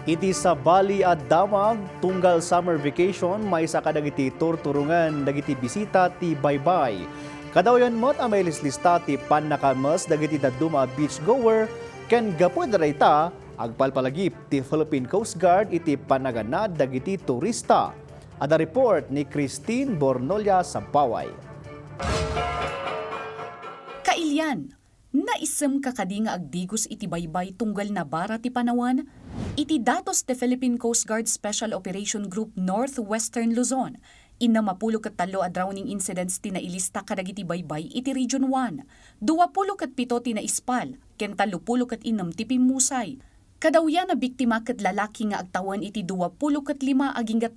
Iti sa Bali at Damag, tunggal summer vacation, may sa kadagiti turturungan, dagiti bisita ti baybay. Kadawayan mo't ang may lislista ti panakamas, dagiti daduma beach goer, ken gapod rayta, agpalpalagip ti Philippine Coast Guard iti panaganad dagiti turista. Ada report ni Christine Bornolla-Sabaway. Kailyan, naisem kakadi nga agdigos iti baybay tunggal na bara ti panawan, iti datos ti Philippine Coast Guard Special Operation Group Northwestern Luzon, inamapulo kat talo a drowning incidents ti nailista kadagiti baybay iti Region 1, 27 ti naispal, ken 30 kat inam ti pimusay. Kadawyan na biktima kat lalaki nga agtawan iti 25 aging 30,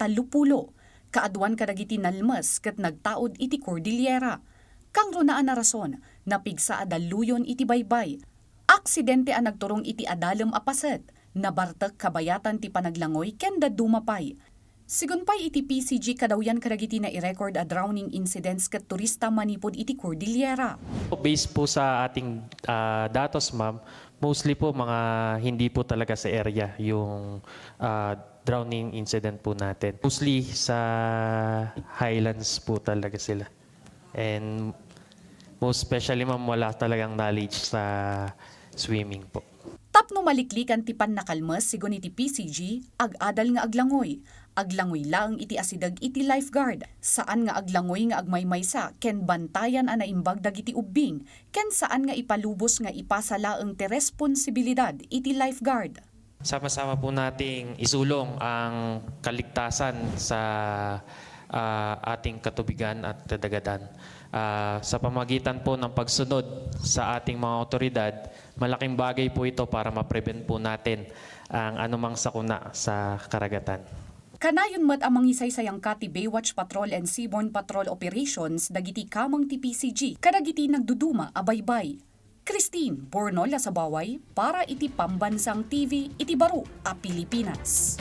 Kaadduan kadagiti nalmes kat nagtaud iti Cordillera. Kang runaan na rason, napigsa adaluyon iti baybay. Aksidente ang nagturong iti adalem apaset, nabartek kabayatan ti panaglangoy ken dadumapay. Sigunpay iti PCG kadawyan kadagiti na i-record a drowning incidents ket turista manipod iti Cordillera. Based po sa ating datos, ma'am, mostly po mga hindi po talaga sa area yung drowning incident po natin. Mostly sa highlands po talaga sila. And most especially, ma'am, wala talagang knowledge sa swimming po. Tapno maliklikan ti pannakalmes sigon iti PCG, ag-adal nga aglangoy. Aglangoy lang iti asidag iti lifeguard. Saan nga aglangoy nga agmaymaysa, ken bantayan a naimbag dagiti ubing, ken saan nga ipalubos nga ipasalaeng ti responsibilidad iti lifeguard. Sama-sama po nating isulong ang kaligtasan sa ating katubigan at kadagatan. Sa pamagitan po ng pagsunod sa ating mga otoridad, malaking bagay po ito para ma-prevent po natin ang anumang sakuna sa karagatan. Kanayon mat amang isaysayang kati Baywatch Patrol and Seaborne Patrol Operations dagiti kamang ti PCG kadagiti nagduduma a baybay. Christine Bornolla-Sabaway para iti Pambansang TV iti Baro a Pilipinas.